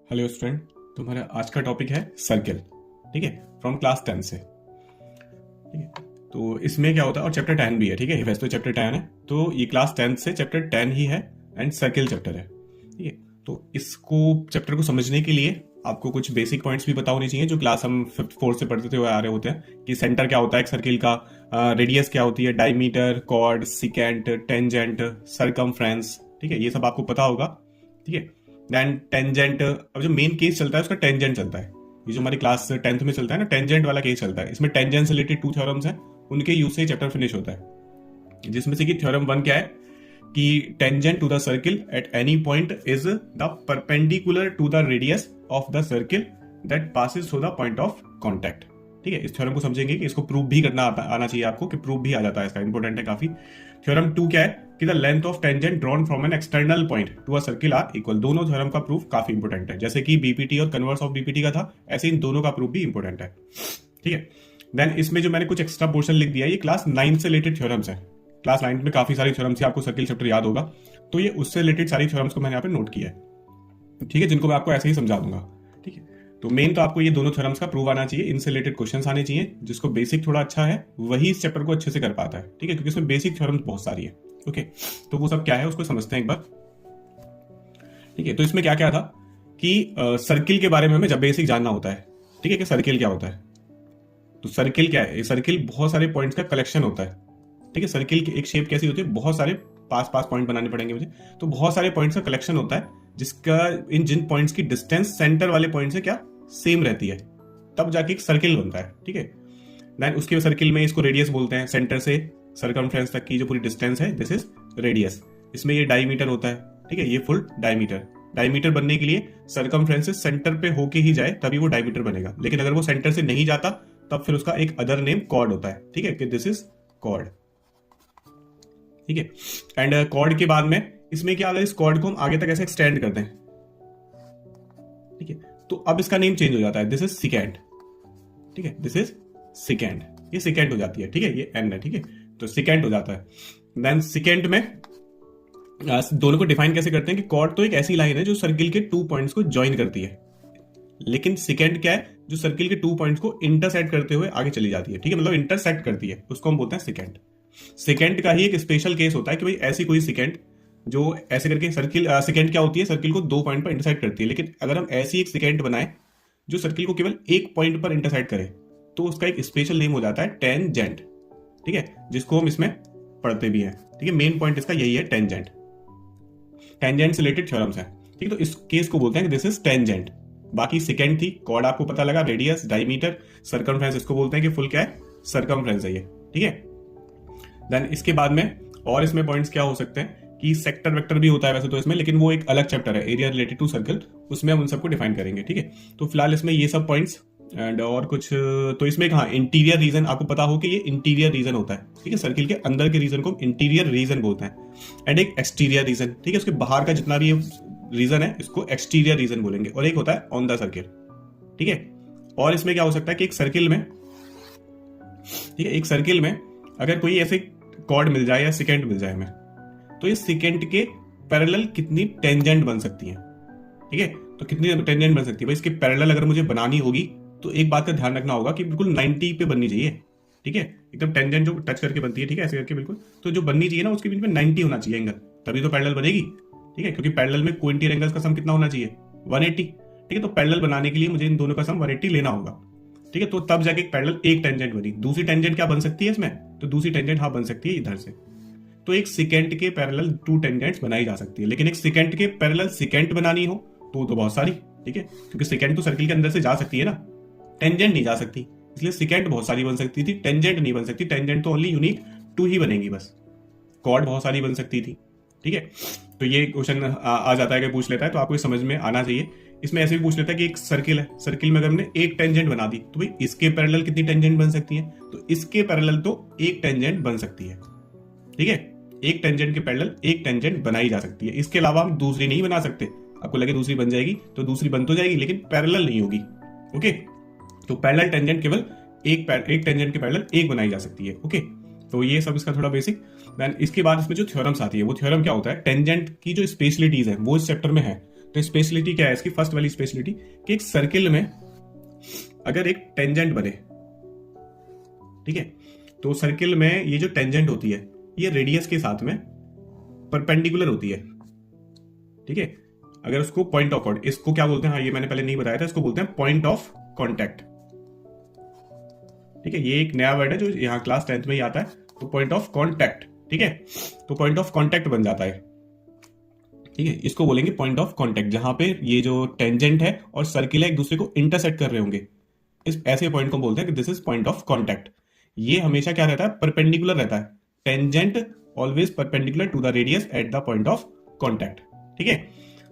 Hello student, तुम्हारा आज का टॉपिक है सर्किल। ठीक है, फ्रॉम क्लास 10 से। ठीक है, तो इसमें क्या होता है, और चैप्टर 10 भी है। ठीक है, वैसे तो चैप्टर 10 है, तो ये क्लास 10 से चैप्टर 10 ही है एंड सर्किल चैप्टर है। ठीक है, तो इसको चैप्टर को समझने के लिए आपको कुछ बेसिक पॉइंट्स भी पता होने चाहिए जो क्लास हम 5th से पढ़ते हुए आ रहे होते हैं कि सेंटर क्या होता है एक सर्किल का, रेडियस क्या होती है, diameter, chord, secant, tangent, circumference. ठीक है, ये सब आपको पता होगा। ठीक है, देन टेंजेंट, अब जो मेन केस चलता है उसका टेंजेंट चलता है। ये जो हमारी क्लास 10th में चलता है ना, टेंजेंट वाला केस चलता है। इसमें टेंजेंट से रिलेटेड 2 थ्योरम्स हैं, उनके यूज से चैप्टर फिनिश होता है। जिसमें से कि थ्योरम 1 क्या है कि tangent to the circle at any point is the perpendicular to the radius of the circle that passes through the point of contact. ठीक है, इस थ्योरम को समझेंगे कि इसको प्रूफ भी करना आना चाहिए आपको, कि प्रूफ भी आ जाता है इसका, इंपॉर्टेंट है काफी। थ्योरम 2 क्या है कि the length of tangent drawn from an external point to a circle are equal. दोनों थ्योरम का प्रूफ काफी इंपॉर्टेंट है, जैसे कि बीपीटी और कन्वर्स ऑफ बीपीटी का था, ऐसे इन दोनों का प्रूफ भी इंपॉर्टेंट है। ठीक है, देन इसमें जो मैंने कुछ एक्स्ट्रा पोर्शन लिख दिया, ये क्लास 9 से रिलेटेड थ्योरम्स है। क्लास 9 में काफी सारी थ्योरम्स थी, आपको सर्किल चैप्टर याद होगा, तो ये उससे रिलेटेड सारी थ्योरम्स को मैंने यहाँ पे नोट किया है। ठीक है, जिनको मैं आपको ऐसे ही समझा दूंगा। ठीक है, तो मेन तो आपको ये दोनों थ्योरम्स का प्रूव आना चाहिए, इनसे रिलेटेड क्वेश्चंस आने चाहिए। जिसको बेसिक थोड़ा अच्छा है वही इस चैप्टर को अच्छे से कर पाता है। ठीक है, क्योंकि इसमें बेसिक थ्योरम्स बहुत सारी है। ओके, तो वो सब क्या है उसको समझते हैं एक बार। ठीक है, तो इसमें क्या क्या था कि सर्किल के बारे में हमें जब बेसिक जानना होता है। ठीक है, कि सर्किल क्या होता है, तो सर्किल क्या है, सर्किल बहुत सारे पॉइंट्स का कलेक्शन होता है। ठीक है, सर्किल की एक शेप कैसी होती है, बहुत सारे पास पास पॉइंट बनाने पड़ेंगे मुझे, तो बहुत सारे पॉइंट्स का कलेक्शन होता है, जिसका इन जिन पॉइंट्स की डिस्टेंस सेंटर वाले पॉइंट से क्या सेम रहती है, तब जाके एक सर्किल बनता है। ठीक है, देन उसके सर्किल में इसको रेडियस बोलते हैं, सेंटर से सर्कमफ्रेंस तक की जो पूरी डिस्टेंस है, दिस इज रेडियस। इसमें ये डायमीटर होता है। ठीक है, ये फुल डायमीटर। डायमीटर बनने के लिए सर्कमफ्रेंस सेंटर पे होके ही जाए तभी वो डायमीटर बनेगा, लेकिन अगर वो सेंटर से नहीं जाता तब फिर उसका एक अदर नेम कॉर्ड होता है। ठीक है, कि दिस इज कॉर्ड। ठीक है, एंड कॉर्ड के बाद में इसमें क्या, अगर इस कॉर्ड को हम आगे तक ऐसे एक्सटेंड करते हैं, ठीक है, तो अब इसका नेम चेंज हो जाता है, दिस इज सिकेंड। ठीक है, दिस इज सिकेंड, ये सिकेंड हो जाती है। ठीक है, ये एन है। ठीक है, तो सिकेंड हो जाता है। देन सिकेंड में दोनों को डिफाइन कैसे करते हैं कि कॉर्ड तो एक ऐसी लाइन है जो सर्किल के 2 पॉइंट्स को ज्वाइन करती है, लेकिन सिकेंड क्या है, जो सर्किल के 2 पॉइंट्स को इंटरसेक्ट करते हुए आगे चली जाती है। ठीक है, मतलब इंटरसेक्ट करती है, उसको हम बोलते हैं सिकेंड। सिकेंड का ही एक स्पेशल केस होता है कि भाई ऐसी कोई सिकेंड जो ऐसे करके सर्किल, सिकेंड क्या होती है, सर्किल को 2 पॉइंट पर इंटरसेक्ट करती है, लेकिन अगर हम ऐसी एक सिकेंड बनाए जो सर्किल को केवल एक पॉइंट पर इंटरसेक्ट करे, तो उसका एक स्पेशल नेम हो जाता है टेंजेंट। ठीक है, जिसको हम इसमें पढ़ते भी हैं। ठीक है, मेन पॉइंट इसका यही है, टेंजेंट। टेंजेंट से रिलेटेड थ्योरम्स है। ठीक है, तो इस केस को बोलते हैं कि दिस इज टेंजेंट। बाकी सेकेंड थी, कॉर्ड आपको पता लगा, रेडियस, डायमीटर, सर्कमफ्रेंस, इसको बोलते हैं कि फुल क्या है, सर्कमफ्रेंस है ये। ठीक है, देन इसके बाद में और इसमें पॉइंट्स क्या हो सकते हैं कि सेक्टर वेक्टर भी होता है वैसे तो इसमें, लेकिन वो एक अलग चैप्टर है, एरिया रिलेटेड टू सर्कल, उसमें हम उन सबको डिफाइन करेंगे। ठीक है, तो फिलहाल इसमें ये सब पॉइंट्स एंड और कुछ, तो इसमें कहा इंटीरियर रीजन, आपको पता हो कि ये इंटीरियर रीजन होता है। ठीक है, सर्किल के अंदर के रीजन को इंटीरियर रीजन बोलते हैं, एंड एक एक्सटीरियर रीजन। ठीक है, उसके बाहर का जितना भी रीजन है इसको एक्सटीरियर रीजन बोलेंगे, और एक होता है ऑन द सर्किल। ठीक है, और इसमें क्या हो सकता है कि एक सर्किल में, ठीक है, एक सर्किल में अगर कोई ऐसे कॉर्ड मिल जाए या सिकेंट मिल जाए हमें, तो इस सिकेंट के पैरेलल कितनी टेंजेंट बन सकती है। ठीक है, तो कितनी टेंजेंट बन सकती है भाई, इसके पैरेलल अगर मुझे बनानी होगी तो एक बात का ध्यान रखना होगा कि बिल्कुल 90 पे बननी चाहिए। ठीक है, एकदम टेंजेंट जो टच करके बनती है, ठीक है, ऐसे करके बिल्कुल, तो जो बननी चाहिए ना उसके बीच में 90 होना चाहिए एंगल, तभी तो पैरेलल बनेगी। ठीक है, क्योंकि पैरेलल में कोइंटीर एंगल्स का सम कितना होना चाहिए, 180। ठीक है, तो पैरेलल बनाने के लिए मुझे इन दोनों का सम 180 लेना होगा। ठीक है, तो तब जाके पैरेलल एक टेंजेंट बनी। दूसरी टेंजेंट क्या बन सकती है इसमें, तो दूसरी टेंजेंट हाँ बन सकती है इधर से। तो एक सिकेंट के पैरेलल 2 टेंजेंट्स बनाई जा सकती है, लेकिन एक सिकेंट के पैरेलल सिकेंट बनानी हो तो बहुत सारी। ठीक है, क्योंकि सिकेंट तो सर्किल के अंदर से जा सकती है ना, टेंजेंट नहीं जा सकती, इसलिए सिकेंट बहुत सारी बन सकती थी, टेंजेंट नहीं बन सकती। टेंजेंट तो ओनली यूनिक 2 ही बनेगी बस। कॉर्ड बहुत सारी बन सकती थी। ठीक है, तो ये क्वेश्चन आ जाता है कि पूछ लेता है, तो आपको ये समझ में आना चाहिए। इसमें ऐसे भी पूछ लेता है कि एक सर्किल है, सर्किल में अगर हमने एक टेंजेंट बना दी तो भाई इसके पैरेलल कितनी टेंजेंट बन सकती है, तो इसके पैरेलल तो एक टेंजेंट बन सकती है। ठीक है, एक टेंजेंट के पैरेलल एक टेंजेंट बनाई जा सकती है, इसके अलावा हम दूसरी नहीं बना सकते। आपको लगे दूसरी बन जाएगी तो दूसरी बन तो जाएगी, लेकिन पैरेलल नहीं होगी। ओके, तो पैरेलल टेंजेंट केवल एक टेंजेंट के पैरेलल एक बनाई जा सकती है। ओके, तो ये सब इसका थोड़ा बेसिक। देन इसके बाद इसमें जो थ्योरम्स आती है, वो थ्योरम क्या होता है, टेंजेंट की जो स्पेशलिटीज है वो इस चैप्टर में है, तो स्पेशलिटी क्या है इसकी? फर्स्ट वाली स्पेशलिटी कि एक सर्किल में अगर एक टेंजेंट बने, ठीक है, तो सर्किल में ये जो टेंजेंट होती है ये रेडियस के साथ में परपेंडिकुलर होती है, ठीक है। अगर उसको पॉइंट ऑफ कॉन्टेक्ट, इसको क्या बोलते हैं, हाँ ये मैंने पहले नहीं बताया था, इसको बोलते हैं पॉइंट ऑफ कॉन्टेक्ट, ठीक है। ये एक नया वर्ड है जो यहाँ क्लास 10th में ही आता है, तो पॉइंट ऑफ कॉन्टेक्ट, ठीक है। तो पॉइंट ऑफ कॉन्टेक्ट बन जाता है, ठीक है, इसको बोलेंगे पॉइंट ऑफ कॉन्टेक्ट, जहां पे ये जो टेंजेंट है और सर्किल है एक दूसरे को इंटरसेक्ट कर रहे होंगे, इस ऐसे पॉइंट को बोलते हैं कि this is point of contact. ये हमेशा क्या रहता है? परपेंडिकुलर रहता है। Tangent always perpendicular to the radius at the point of contact, ठीक है।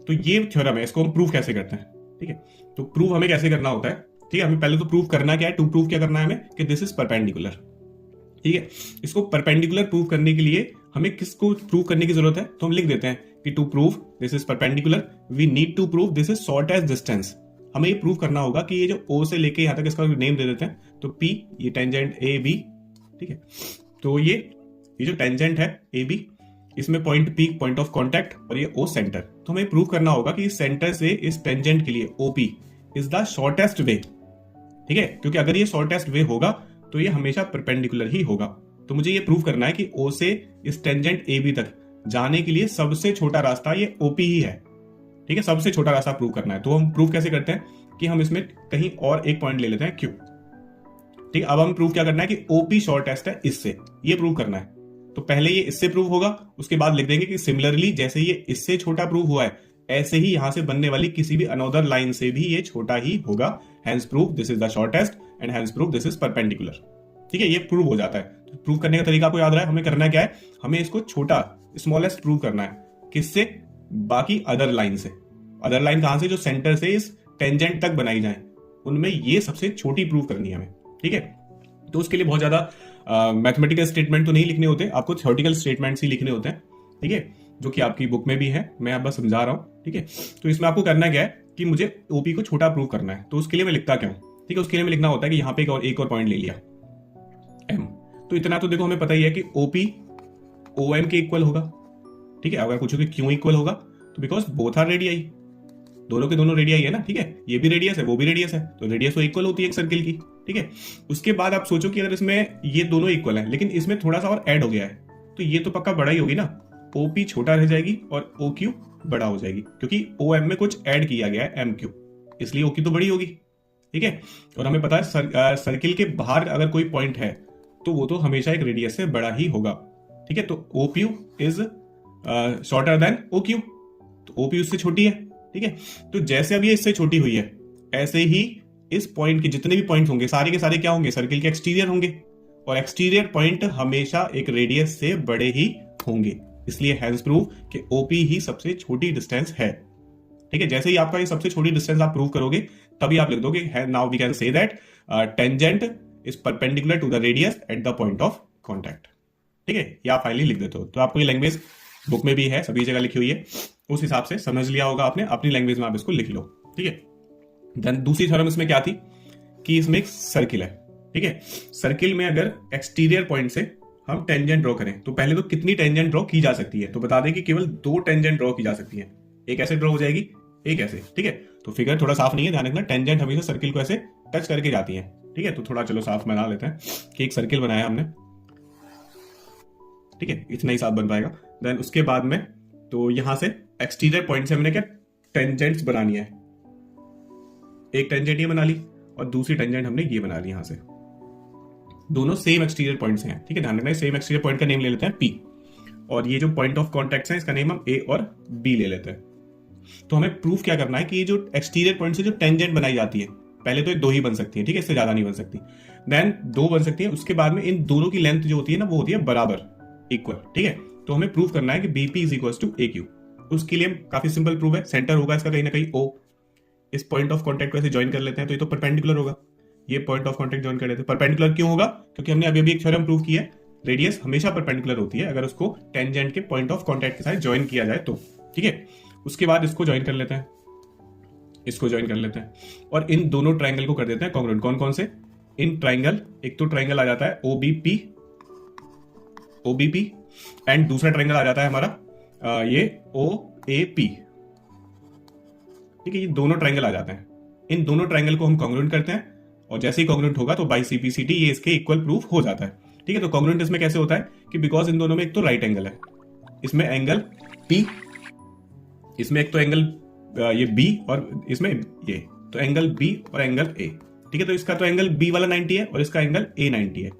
तो ये थ्योरम है, इसको हम प्रूव कैसे करते हैं, ठीक है। तो प्रूव हमें कैसे करना होता है, ठीक है। हमें पहले तो प्रूव करना क्या है, टू प्रूव क्या करना है हमें कि दिस इज परपेंडिकुलर, ठीक है। इसको परपेंडिकुलर प्रूव करने के लिए हमें किसको प्रूव करने की जरूरत है? तो हम लिख देते हैं कि to prove this is perpendicular we need to prove this is shortest distance. हमें ये प्रूव करना होगा कि ये जो O से लेके यहां तक, इसका नेम दे देते हैं, तो P, ये टेंजेंट ए बी, ठीक है। तो ये जो टेंजेंट है ए बी, इसमें point P point of contact और ये O सेंटर। तो हमें प्रूव करना होगा कि इस सेंटर से इस टेंजेंट के लिए OP इज द शॉर्टेस्ट वे, ठीक है। क्योंकि अगर ये शॉर्टेस्ट वे होगा तो ये हमेशा परपेंडिकुलर ही होगा। तो मुझे ये प्रूव करना है कि O से इस टेंजेंट AB तक जाने के लिए सबसे छोटा रास्ता ये OP ही है, ठीक है। सबसे छोटा रास्ता प्रूव करना है। तो हम प्रूव कैसे करते हैं कि हम इसमें कहीं और एक पॉइंट ले लेते हैं Q, ठीक है। अब हम प्रूव क्या करना है कि OP शॉर्टेस्ट है इससे, ये प्रूव करना है। तो पहले ये इससे प्रूव होगा, उसके बाद लिख देंगे कि सिमिलरली जैसे ये इससे छोटा प्रूव हुआ है, ऐसे ही यहां से बनने वाली किसी भी अनदर लाइन से भी ये छोटा ही होगा। Hence prove this is the shortest and hence prove this is perpendicular, ठीक है। ये प्रूव हो जाता है। तो प्रूव करने का तरीका आपको याद रहा है, हमें करना क्या है, हमें इसको छोटा स्मॉलेस्ट प्रूव करना है, किससे? बाकी अदर लाइन से। अदर लाइन कहां से? जो सेंटर से इस टेंजेंट तक बनाई जाए, उनमें ये सबसे छोटी प्रूव करनी है हमें, ठीक है। तो उसके लिए बहुत ज्यादा मैथमेटिकल स्टेटमेंट तो नहीं लिखने होते, आपको थ्योरेटिकल स्टेटमेंट्स ही लिखने होते हैं, ठीक है, जो कि आपकी बुक में भी है, मैं आप बस समझा रहा हूं, ठीक है। तो इसमें आपको करना क्या है कि मुझे ओपी को छोटा प्रूव करना है। तो उसके लिए मैं लिखता क्या हूं, ठीक है। उसके लिए मैं लिखना होता है कि यहां पे एक और पॉइंट ले लिया M। तो इतना तो देखो हमें पता ही है कि OP OM के इक्वल होगा, ठीक है। अगर पूछो कि क्यों इक्वल होगा, तो बिकॉज बोथ आर रेडियाई, दोनों के दोनों रेडियाई है ना, ठीक है। ये भी रेडियस है वो भी रेडियस है, तो रेडियस तो इक्वल होती है एक सर्किल की, ठीक है। उसके बाद आप सोचो कि अगर इसमें ये दोनों इक्वल है लेकिन इसमें थोड़ा सा और ऐड हो गया है, तो ये तो पक्का बड़ा ही होगी ना, OP छोटा रह जाएगी और OQ बड़ा हो जाएगी, क्योंकि OM में कुछ ऐड किया गया है MQ, इसलिए OQ तो बड़ी होगी, ठीक है। और हमें पता है सर्किल के बाहर अगर कोई पॉइंट है तो वो तो हमेशा एक रेडियस से बड़ा ही होगा, ठीक है। तो OP is shorter than OQ, तो OP उससे छोटी है, ठीक है। तो जैसे अब ये इससे छोटी हुई है, ऐसे ही इस पॉइंट के जितने भी पॉइंट होंगे सारे के सारे क्या होंगे? सर्किल के एक्सटीरियर होंगे, और एक्सटीरियर पॉइंट हमेशा एक रेडियस से बड़े ही होंगे, इसलिए हैंस प्रूव कि OP ही सबसे छोटी डिस्टेंस है, ठीक है। जैसे ही आपका ये सबसे छोटी डिस्टेंस आप प्रूव करोगे, तभी आप लिख दोगे now we can say that tangent is perpendicular to the radius at the point of contact, ठीक है। या फाइनली लिख देते हो। तो आपको ये लैंग्वेज बुक में भी है, सभी जगह लिखी हुई है, उस हिसाब से समझ लिया होगा आपने, अपनी लैंग्वेज में आप इसको लिख लो, ठीक है। देन दूसरी थ्योरम इसमें क्या थी कि इसमें एक सर्किल है, ठीक है। सर्किल में अगर एक्सटीरियर पॉइंट से हम टेंजेंट ड्रॉ करें, तो पहले तो कितनी टेंजेंट ड्रॉ की जा सकती है? तो बता दें कि केवल 2 टेंजेंट ड्रॉ की जा सकती है, एक ऐसे ड्रॉ हो जाएगी, एक ऐसे, ठीक है। तो फिगर थोड़ा साफ नहीं है, ध्यान रखना, टेंजेंट हमेशा सर्किल को ऐसे टच करके जाती है, ठीक है। तो थोड़ा चलो साफ बना लेते हैं कि एक सर्किल बनाया हमने, ठीक है, इतना ही साफ बन पाएगा। देन उसके बाद में तो यहां से एक्सटीरियर पॉइंट से हमने क्या टेंजेंट्स बनानी है, एक टेंजेंट ये बना ली और दूसरी टेंजेंट हमने ये बना ली, यहां से दोनों सेम एक्सटीरियर पॉइंट्स हैं, ठीक है। ध्यान रखना, सेम एक्सटीरियर पॉइंट का नेम ले लेते हैं P, और ये जो पॉइंट ऑफ कॉन्टैक्ट है इसका नेम हम A और B ले लेते हैं। तो हमें प्रूफ क्या करना है कि ये जो एक्सटीरियर पॉइंट से जो टेंजेंट बनाई जाती है, पहले तो ये 2 ही बन सकती है, ठीक है, इससे ज्यादा नहीं बन सकती, देन 2 बन सकती है। उसके बाद में इन दोनों की लेंथ जो होती है ना, वो होती है बराबर, इक्वल, ठीक है। तो हमें प्रूव करना है कि BP is equal to AQ। उसके लिए काफी सिंपल प्रूफ है, सेंटर होगा इसका कहीं ना कहीं O, इस पॉइंट ऑफ कॉन्टैक्ट को ऐसे ज्वाइन कर लेते हैं, तो ये तो परपेंडिकुलर होगा, ये पॉइंट ऑफ कॉन्टैक्ट ज्वाइन कर लेते हैं। परपेंडिकुलर क्यों होगा? क्योंकि हमने अभी एक थ्योरम प्रूव किया है, रेडियस हमेशा परपेंडिकुलर होती है अगर उसको टेंजेंट के पॉइंट ऑफ कॉन्टैक्ट के साथ ज्वाइन किया जाए तो, ठीक है। उसके बाद इसको ज्वाइन कर लेते हैं, इसको ज्वाइन कर लेते हैं, और इन दोनों ट्राइंगल को कर देते हैं कॉन्ग्रुएंट। कौन कौन से? इन ट्राइंगल, एक तो ट्राइंगल आ जाता है OBP एंड दूसरा ट्राइंगल आ जाता है हमारा ये OAP, ठीक है, ये दोनों ट्रायंगल आ जाते हैं। इन दोनों ट्रायंगल को हम कॉन्ग्रुएंट करते हैं और जैसे ही कॉन्ग्रुएंट होगा तो बाई सीपीसीटी ये इसके इक्वल प्रूफ हो जाता है। ठीक है, तो कॉन्ग्रुएंट इसमें कैसे होता है कि बिकॉज इन दोनों में एक तो राइट एंगल है, इसमें एंगल पी, इसमें एक तो एंगल ये बी और इसमें ये, तो एंगल बी और एंगल ए। ठीक है, तो इसका तो एंगल बी वाला 90 है और इसका एंगल ए 90 है।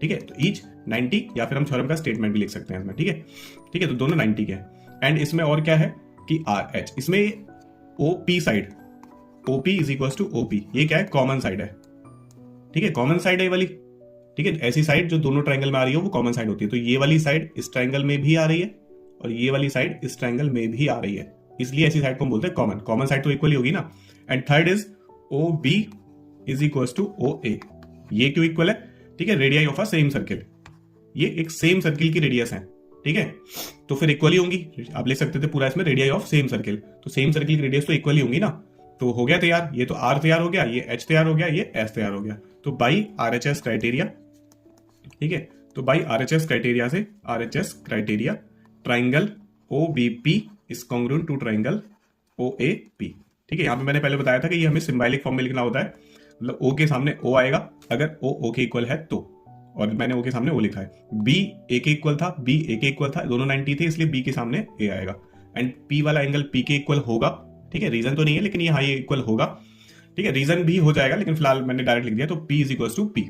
ठीक है, तो ईच 90, या फिर हम थ्योरम का स्टेटमेंट भी लिख सकते हैं इसमें। ठीक है, ठीक है, तो दोनों 90 के हैं। एंड इसमें और क्या है कि आर एच, इसमें O P side, O P is equal to O P, ये क्या है, कॉमन साइड है। ठीक है, कॉमन साइड है ये वाली। ठीक है, ऐसी साइड जो दोनों ट्रायंगल में आ रही है वो कॉमन साइड होती है। तो ये वाली साइड इस ट्रायंगल में भी आ रही है और ये वाली साइड इस ट्रायंगल में भी आ रही है, इसलिए ऐसी साइड को हम बोलते हैं कॉमन। कॉमन साइड तो इक्वल ही होगी ना। And third is O B is equal to O A. ये क्यों इक्वल है? ठीक है, radii of a same circle, ये एक सेम सर्किल की रेडियस है। ठीक है, तो फिर इक्वल ही होंगी। आप लिख सकते थे पूरा इसमें रेडियाई ऑफ सेम सर्किल, तो सेम सर्किल की रेडियस तो इक्वल ही होंगी ना। तो हो गया तैयार, ये तो आर तैयार हो गया, ये एच तैयार हो गया, ये एस तैयार हो गया। तो बाई आरएचएस क्राइटेरिया, ठीक है, तो बाई आरएचएस क्राइटेरिया से, RHS criteria triangle O B P is congruent to triangle O A P. ठीक है, यहां पे मैंने पहले बताया था कि ये हमें सिंबॉलिक फॉर्म में लिखना होता है, मतलब ओ के सामने ओ आएगा अगर ओ के इक्वल है तो, और मैंने ओ के सामने ओ लिखा है। बी ए के इक्वल था, बी ए के इक्वल था, दोनों 90 थे, इसलिए बी के सामने ए आएगा। एंड पी वाला एंगल पी के इक्वल होगा। ठीक है, रीजन तो नहीं है लेकिन ये हाँ ये इक्वल होगा। ठीक है, रीजन भी हो जाएगा लेकिन फिलहाल मैंने डायरेक्ट लिख दिया, तो P is equal to P.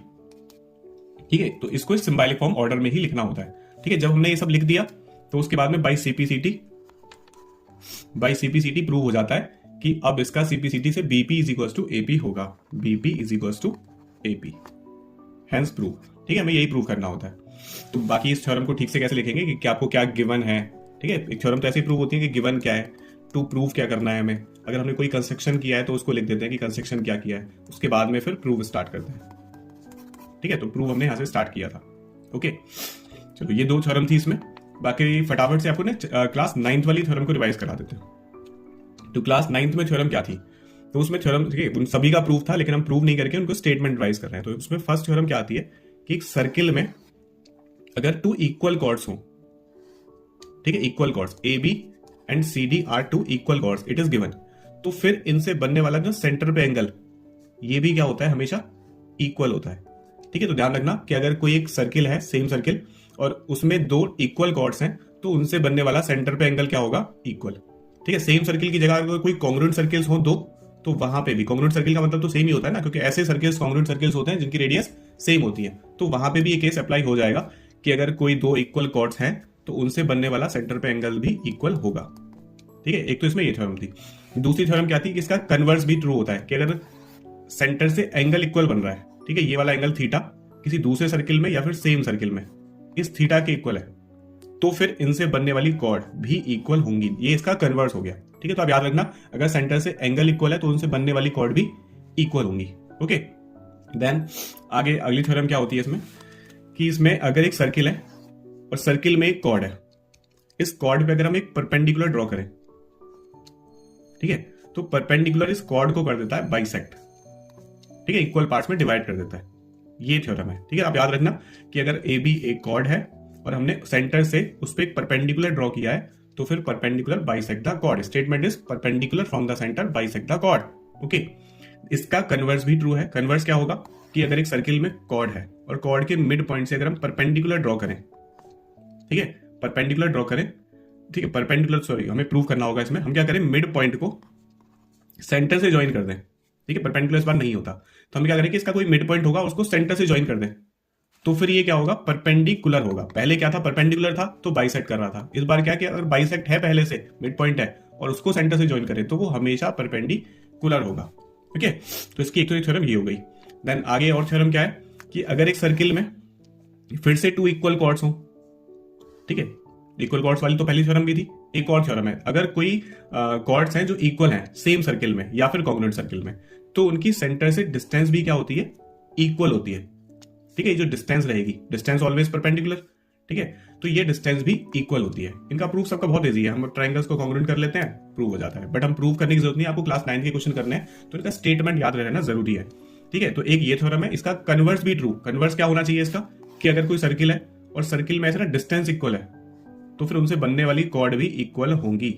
ठीक है, तो इसको सिंबॉलिक फॉर्म ऑर्डर में ही लिखना होता है। ठीक है, जब हमने ये सब लिख दिया तो उसके बाद में बाई सीपीसीटी प्रूव हो जाता है कि अब इसका सीपीसीटी से BP is equal to AP होगा, BP is equal to AP, hence prove. ठीक है, हमें यही प्रूव करना होता है। तो बाकी इस थ्योरम को ठीक से कैसे लिखेंगे कि क्या आपको क्या गिवन है। ठीक है, एक थ्योरम तो ऐसे प्रूव होती है कि गिवन क्या है, टू प्रूव क्या करना है हमें। अगर हमने कोई कंस्ट्रक्शन किया है तो उसको लिख देते हैं कि कंस्ट्रक्शन क्या किया है, उसके बाद में फिर प्रूव स्टार्ट करते हैं। ठीक है, तो प्रूव हमने यहां से स्टार्ट किया था। ओके, चलो ये दो थ्योरम थी इसमें। बाकी फटाफट से आपको ना क्लास 9th वाली थ्योरम को रिवाइज करा देते हैं। तो क्लास 9th में थ्योरम क्या थी, तो उसमें थ्योरम उन सभी का प्रूफ था लेकिन हम प्रूव नहीं करके उनको स्टेटमेंट रिवाइज कर रहे हैं। तो उसमें फर्स्ट थ्योरम क्या आती है कि एक सर्किल में अगर टू इक्वल कॉर्ड्स हो, ठीक है, equal chords A B and C D are two equal chords, it is given, तो फिर इनसे बनने वाला जो सेंटर पे एंगल, ये भी क्या होता है, हमेशा इक्वल होता है। ठीक है, तो ध्यान रखना कि अगर कोई एक सर्किल है, सेम सर्किल, और उसमें दो इक्वल कॉर्ड्स हैं तो उनसे बनने वाला सेंटर पे एंगल क्या होगा, इक्वल। ठीक है, सेम सर्किल की जगह अगर कोई कॉन्ग्रुएंट सर्किल्स हो दो तो वहां पे भी, कॉन्ग्रुएंट सर्किल का मतलब तो सेम ही होता है ना, क्योंकि ऐसे सर्किल्स कॉन्ग्रुएंट सर्किल्स होते हैं जिनकी रेडियस सेम होती है, तो वहां पे भी ये केस अप्लाई हो जाएगा कि अगर कोई दो इक्वल कॉर्ड्स हैं तो उनसे बनने वाला सेंटर पे एंगल भी इक्वल होगा। ठीक है, एक तो इसमें ये थ्योरम थी। दूसरी थ्योरम क्या थी कि इसका कन्वर्स भी ट्रू होता है कि अगर सेंटर से एंगल इक्वल बन रहा है, ठीक है, ये वाला एंगल थीटा किसी दूसरे सर्किल में या फिर सेम सर्किल में इस थीटा के इक्वल है, तो फिर इनसे बनने वाली कॉर्ड भी इक्वल होंगी। ये इसका कन्वर्स हो गया। ठीक है, तो आप याद रखना अगर सेंटर से एंगल इक्वल है तो उनसे बनने वाली कॉर्ड भी इक्वल होंगी। ओके, देन आगे अगली थ्योरम क्या होती है इसमें कि इसमें अगर एक सर्किल है और सर्किल में एक कॉर्ड है, इस कॉर्ड पे अगर हम एक परपेंडिकुलर ड्रॉ करें, ठीक है, तो परपेंडिकुलर इस कॉर्ड को कर देता है बाइसेक्ट। ठीक है, इक्वल पार्ट्स में डिवाइड कर देता है, ये थ्योरम है। ठीक है, आप याद रखना कि अगर ए बी एक कॉर्ड है और हमने सेंटर से उस पर एक परपेंडिकुलर ड्रॉ किया है तो फिर perpendicular bisect the chord. Statement is perpendicular from the centre bisect the chord. Okay, इसका कन्वर्स भी ट्रू है। कन्वर्स क्या होगा कि अगर एक सर्किल में कॉर्ड है और कॉर्ड के मिड पॉइंट से अगर हम परपेंडिकुलर ड्रॉ करें, ठीक है, परपेंडिकुलर ड्रॉ करें, ठीक है, परपेंडिकुलर, सॉरी हमें प्रूव करना होगा इसमें, हम क्या करें, मिड पॉइंट को सेंटर से ज्वाइन कर दें। ठीक है, परपेंडिकुलर इस बार नहीं होता, तो हम क्या करें कि इसका कोई मिड पॉइंट होगा उसको सेंटर से ज्वाइन कर दें, तो फिर ये क्या होगा, परपेंडिकुलर होगा। पहले क्या था, परपेंडिकुलर था तो बाइसेक्ट कर रहा था, इस बार क्या कि अगर बाइसेक्ट है पहले से, मिड पॉइंट है और उसको सेंटर से ज्वाइन करें तो वो हमेशा परपेंडिकुलर होगा। ठीक है, तो इसकी एक तो थ्योरम ये हो गई। देन आगे और थ्योरम क्या है कि अगर एक सर्किल में फिर से टू इक्वल कॉर्ड्स हो, ठीक है, इक्वल कॉर्ड्स वाली तो पहली थ्योरम भी थी, एक और थ्योरम है, अगर कोई कॉर्ड्स हैं जो इक्वल हैं सेम सर्किल में या फिर कॉन्ग्रुएंट सर्किल में, तो उनकी सेंटर से डिस्टेंस भी क्या होती है, इक्वल होती है। ठीक है, ये जो डिस्टेंस रहेगी, डिस्टेंस ऑलवेज परपेंडिकुलर, ठीक है, तो ये डिस्टेंस भी इक्वल होती है। इनका प्रूफ सबका बहुत इजी है, हम ट्रायंगल्स को कॉन्ग्रुएंट कर लेते हैं, प्रूव हो जाता है। बट हम प्रूव करने की जरूरत नहीं है, आपको क्लास 9 के क्वेश्चन करने हैं तो इनका स्टेटमेंट याद रहना जरूरी है। ठीक है, तो एक ये थ्योरम है, इसका कन्वर्स भी ट्रू। कन्वर्स क्या होना चाहिए इसका कि अगर कोई सर्किल है और सर्किल में ऐसा डिस्टेंस इक्वल है तो फिर उनसे बनने वाली कॉर्ड भी इक्वल होंगी।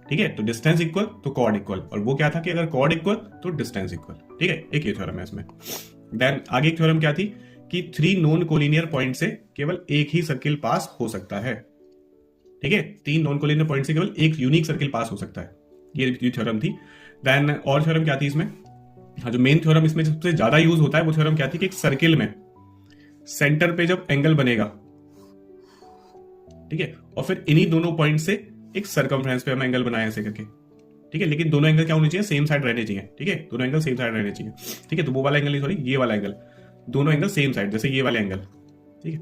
ठीक ठीक है, तो डिस्टेंस इक्वल तो कॉर्ड इक्वल, और वो क्या था कि अगर कॉर्ड इक्वल तो डिस्टेंस इक्वल। ठीक है, एक ये थ्योरम है इसमें। देन आगे एक थ्योरम क्या थी कि 3 नॉन कोलिनियर पॉइंट से केवल एक ही सर्किल पास हो सकता है। ठीक है, 3 नॉन कोलिनियर पॉइंट से केवल एक यूनिक सर्किल पास हो सकता है, ये थ्योरम थी। देन और थ्योरम क्या थी इसमें, हाँ जो मेन थ्योरम इसमें सबसे ज्यादा यूज होता है वो थ्योरम क्या थी कि एक सर्किल में सेंटर पे जब एंगल बनेगा, ठीक है, और फिर इन्हीं दोनों पॉइंट से एक सर्कमफ्रेंस पे हम एंगल बनाए ऐसे करके। ठीक है, लेकिन दोनों एंगल क्या होने चाहिए, सेम साइड रहने चाहिए। ठीक है, दोनों एंगल सेम साइड रहने चाहिए। ठीक है, तो वो वाला एंगल नहीं, सॉरी ये वाला एंगल, दोनों एंगल सेम साइड, जैसे ये वाला एंगल। ठीक है,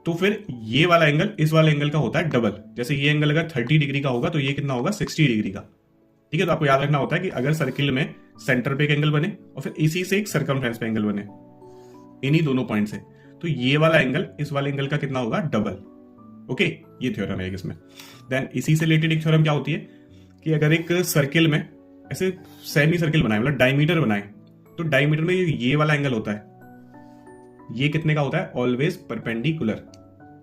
तो फिर ये वाला एंगल इस वाले एंगल का होता है डबल। जैसे ये एंगल अगर 30 डिग्री का होगा तो ये कितना होगा, 60 डिग्री का। ठीक है, तो आपको याद रखना होता है कि अगर सर्किल में सेंटर पे एक एंगल बने और फिर इसी से एक सर्कमफ्रेंस पे एंगल बने इन्हीं दोनों पॉइंट से, तो ये वाला एंगल इस वाले एंगल का कितना होगा, डबल। ओके, ये थ्योरम है इसमें। देन इसी से रिलेटेड एक थ्योरम क्या होती है कि अगर एक सर्किल में ऐसे सेमी सर्किल बनाए, मतलब डायमीटर बनाए, तो डायमीटर में ये वाला एंगल होता है, ये कितने का होता है, ऑलवेज परपेंडिकुलर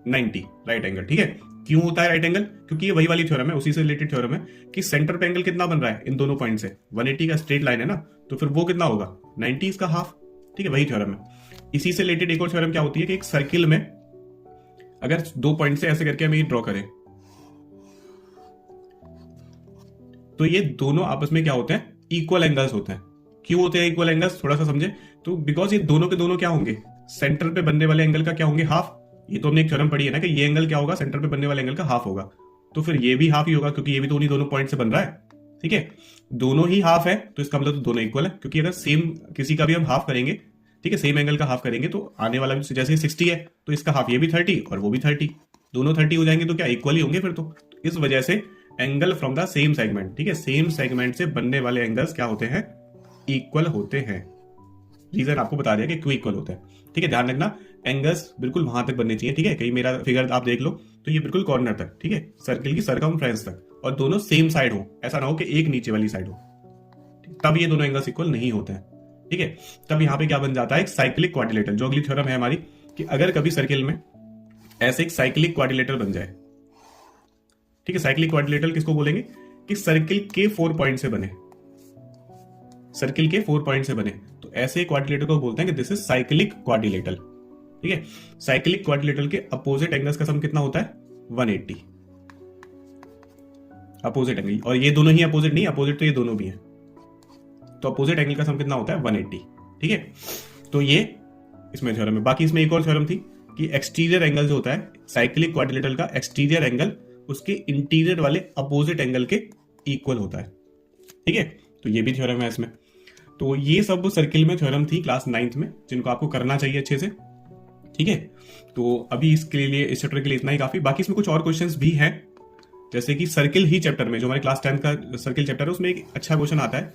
90 राइट एंगल। ठीक है, क्यों होता है राइट एंगल, क्योंकि ये वही वाली थ्योरम है, उसी से रिलेटेड थ्योरम है कि सेंटर पे एंगल कितना बन रहा है इन दोनों पॉइंट से, 180 का स्ट्रेट लाइन है ना, तो फिर वो कितना होगा, 90 इसका हाफ। ठीक है, वही थ्योरम है। इसी से रिलेटेड एक और थ्योरम क्या होती है कि एक सर्किल में अगर 2 पॉइंट से ऐसे करके हम ये ड्रॉ करें, तो ये दोनों आपस में क्या होते हैं, इक्वल एंगल्स होते हैं। क्यों होते हैं इक्वल एंगल्स, थोड़ा सा समझे तो, बिकॉज ये दोनों के दोनों क्या होंगे, सेंटर पे बनने वाले एंगल का क्या होंगे, हाफ। ये तो हमने एक थ्योरम पढ़ी है ना कि ये एंगल क्या होगा, सेंटर पे बनने वाले एंगल का हाफ होगा, तो फिर ये भी हाफ ही होगा क्योंकि ये भी तो उन्हीं दोनों पॉइंट से बन रहा है। ठीक है, दोनों ही हाफ है तो इसका मतलब तो दोनों इक्वल है, क्योंकि अगर सेम किसी का भी हम हाफ करेंगे, ठीक है, सेम एंगल का हाफ करेंगे तो आने वाला भी जैसे 60 है तो इसका हाफ ये भी 30 और वो भी 30, दोनों 30 हो जाएंगे तो क्या इक्वल ही होंगे फिर तो। इस वजह से angle from the same segment, ठीक है, सेम सेगमेंट से बनने वाले एंगल्स क्या होते हैं, इक्वल होते हैं। रीजन आपको बता दिया कि क्यों इक्वल होता है। ठीक है, ध्यान रखना एंगल्स बिल्कुल वहां तक बनने चाहिए। ठीक है, कहीं मेरा फिगर आप देख लो तो ये बिल्कुल कॉर्नर तक, ठीक है, सर्किल की सर्कमफ्रेंस तक, और दोनों सेम साइड हो, ऐसा ना हो कि एक नीचे वाली साइड हो, तब ये दोनों एंगल्स इक्वल नहीं होते हैं। ठीक है, तब यहां पे क्या बन जाता है, एक साइक्लिक क्वाड्रिलेटरल, जो अगली थ्योरम है हमारी कि अगर कभी सर्किल में ऐसे एक साइक्लिक क्वाड्रिलेटरल बन जाए, ठीक है, साइक्लिक क्वाड्रिलेटरल किसको बोलेंगे कि सर्किल के 4 पॉइंट से बने, सर्किल के 4 पॉइंट से बने, तो ऐसे क्वाड्रिलेटरल को बोलते हैं कि दिस इज साइक्लिक क्वाड्रिलेटरल। ठीक है, साइक्लिक क्वाड्रिलेटरल के अपोजिट एंगल्स का सम कितना होता है, 180 अपोजिट एंगल, और ये दोनों ही अपोजिट नहीं, अपोजिट तो ये दोनों भी हैं, तो अपोजिट एंगल का सम कितना होता है, 180। ठीक है, तो ये इसमें थ्योरम है। बाकी इसमें एक और थ्योरम थी कि एक्सटीरियर एंगल जो होता है साइक्लिक क्वाड्रिलेटरल का, एक्सटीरियर एंगल उसके इंटीरियर वाले अपोजिट एंगल के इक्वल होता है। ठीक है, तो ये भी थ्योरम है इसमें। तो ये सब सर्किल में थ्योरम थी क्लास 9th में, जिनको आपको करना चाहिए अच्छे से। ठीक है, तो अभी इसके लिए, इस चैप्टर के लिए इतना ही काफी। बाकी इसमें कुछ और क्वेश्चंस भी हैं, जैसे कि सर्किल ही चैप्टर में, जो हमारे क्लास 10 का सर्किल चैप्टर है, उसमें एक अच्छा क्वेश्चन आता है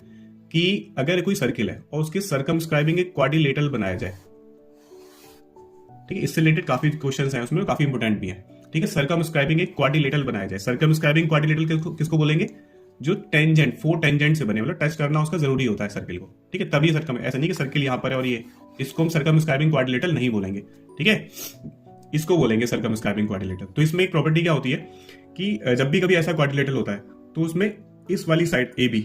कि अगर कोई सर्किल है और उसके सर्कमस्क्राइबिंग एक क्वाड्रिलेटरल बनाया जाए। ठीक है, इससे रिलेटेड काफी क्वेश्चंस हैं उसमें, काफी इंपोर्टेंट भी है। ठीक है, सर्कमस्क्राइबिंग एक क्वाड्रिलेटरल बनाया जाए। सर्कमस्क्राइबिंग क्वाड्रिलेटरल किसको बोलेंगे, जो टेंजेंट, 4 टेंजेंट से बने, मतलब टच करना उसका जरूरी होता है सर्किल को। ठीक है, तभी सर्कम, ऐसा नहीं कि सर्किल यहां पर है और ये, इसको हम सर्कमस्क्राइबिंग क्वाड्रिलेटरल नहीं बोलेंगे। ठीक है, इसको बोलेंगे सर्कमस्क्राइबिंग क्वाड्रिलेटरल। तो इसमें एक प्रॉपर्टी क्या होती है कि जब भी कभी ऐसा क्वाड्रिलेटरल होता है तो उसमें इस वाली साइड AB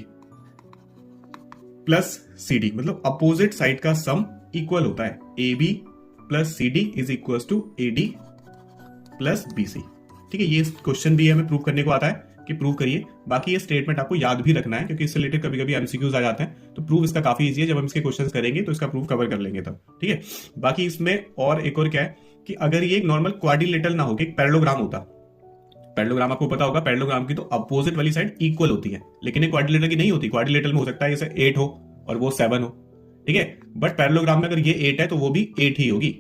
प्लस CD, मतलब अपोजिट साइड का सम इक्वल होता है। AB plus CD is equal to AD plus BC। ठीक है, ये क्वेश्चन भी हमें प्रूव करने को आता है कि प्रूव करिए। बाकी ये स्टेटमेंट आपको याद भी रखना है क्योंकि इससे रिलेटेड कभी कभी एमसीक्यूज आ जाते हैं, तो प्रूव इसका काफी इजी है। जब हम इसके क्वेश्चंस करेंगे तो इसका प्रूव कवर कर लेंगे तब। ठीक है, बाकी इसमें और एक और क्या है कि अगर ये एक नॉर्मल क्वाड्रिलेटरल ना हो कि एक पैरेललोग्राम होता, पैरेललोग्राम आपको पता होगा, पैरेललोग्राम की तो अपोजिट वाली साइड इक्वल होती है, लेकिन एक क्वाड्रिलेटरल की नहीं होती। क्वाड्रिलेटरल में हो सकता है जैसे 8 हो और वो 7 हो। ठीक है, बट पैरेललोग्राम में अगर ये 8 है तो वो भी 8 ही होगी।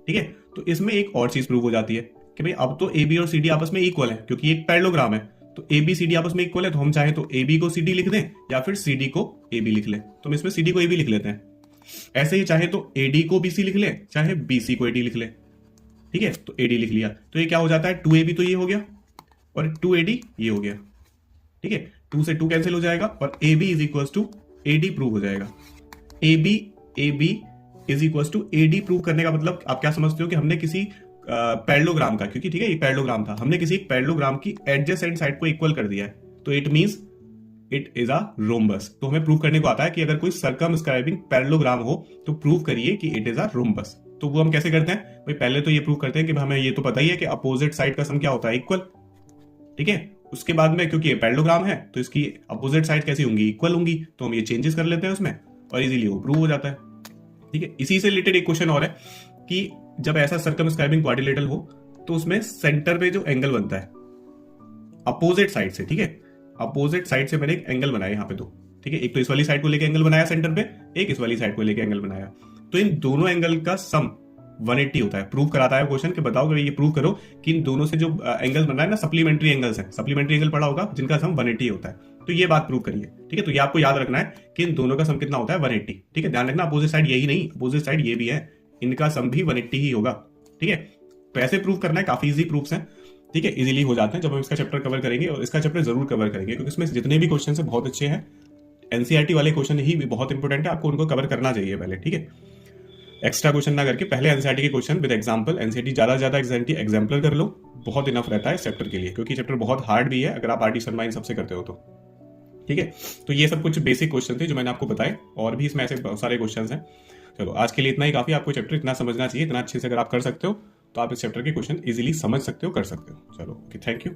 ठीक है, तो इसमें एक और चीज प्रूव हो जाती है कि भाई अब तो AB और CD आपस में इक्वल है, क्योंकि एक पैरेललोग्राम है तो AB CD आपस में इक्वल है, तो हम चाहे तो AB को CD लिख दें या फिर CD को AB लिख लें। तो हम इसमें CD को AB लिख लेते हैं। ऐसे ही चाहे तो AD को BC लिख ले, चाहे BC को AD लिख ले। ठीक है, तो AD लिख लिया तो ये क्या हो जाता है, 2AB तो ये हो गया और 2AD ये हो गया। ठीक है, 2 से 2 कैंसिल हो जाएगा और AB is equal to AD prove हो जाएगा। AB is equal to AD prove करने का मतलब आप क्या समझते हो कि हमने किसी पैरेललोग्राम का, क्योंकि ठीक है ये पैरेललोग्राम था, हमने किसी पैरेललोग्राम की एडजेसेंट साइड को इक्वल कर दिया है, तो it means it is a rhombus. तो हमें प्रूव करने को आता है कि अगर कोई सर्कमस्क्राइबिंग पैरेललोग्राम हो तो प्रूव करिए कि इट इज अ रोम्बस। तो वो हम कैसे करते हैं भाई, पहले तो ये प्रूव करते हैं कि हमें ये तो पता ही है कि अपोजिट साइड का सम क्या होता है, इक्वल। ठीक है, उसके बाद में क्योंकि ये पैरेललोग्राम है तो इसकी अपोजिट साइड कैसी होंगी, इक्वल होंगी, तो हम ये चेंजेस कर लेते हैं उसमें और इजीली वो प्रूव हो जाता है। ठीक है, इसी से रिलेटेड एक क्वेश्चन और है कि जब ऐसा सर्कमस्क्राइबिंग क्वाड्रिलेटरल हो तो उसमें सेंटर पे जो एंगल बनता है अपोजिट साइड से, ठीक है, अपोजिट साइड से मैंने एक एंगल बनाया यहाँ पे दो, ठीक है, एक तो इस वाली साइड को लेके एंगल बनाया सेंटर पे, एक इस वाली साइड को लेके एंगल बनाया, तो इन दोनों एंगल का सम 180 होता है। प्रूव कराता है क्वेश्चन कि बताओ कि ये प्रूव करो कि इन दोनों से जो एंगल बन रहा है ना, सप्लीमेंट्री एंगल्स है, सप्लीमेंट्री एंगल पड़ा होगा जिनका सम 180 होता है, तो ये बात प्रूव करिए। ठीक है, तो ये आपको याद रखना है कि इन दोनों का सम कितना होता है, 180। ठीक है, ध्यान रखना अपोजिट साइड यही नहीं, अपोजिट साइड ये भी है, इनका सम भी 180 ही होगा। ठीक है, तो ऐसे प्रूव करना है, काफी इजी प्रूफ्स हैं। ठीक है, इजीली हो जाते हैं जब हम इसका चैप्टर कवर करेंगे, और इसका चैप्टर जरूर कवर करेंगे क्योंकि इसमें जितने भी क्वेश्चन है बहुत अच्छे हैं। एनसीईआरटी वाले क्वेश्चन ही बहुत इंपॉर्टेंट है, आपको उनको कवर करना चाहिए पहले। ठीक है, एक्स्ट्रा क्वेश्चन ना करके पहले एनसीईआरटी के क्वेश्चन विद एग्जांपल, एनसीईआरटी ज्यादा ज्यादा एग्जाम्पल कर लो, बहुत इनफ रहता है इस चैप्टर के लिए, क्योंकि चैप्टर बहुत हार्ड भी है अगर आप आरटी शर्मा इन सबसे करते हो तो। ठीक है, तो ये सब कुछ बेसिक क्वेश्चन थे जो मैंने आपको बताए, और भी इसमें ऐसे बहुत सारे क्वेश्चन हैं। चलो आज के लिए इतना ही काफी, आपको चैप्टर इतना समझना चाहिए, इतना अच्छे से अगर आप कर सकते हो तो आप इस चैप्टर के क्वेश्चन इजीली समझ सकते हो, कर सकते हो। चलो ओके, थैंक यू।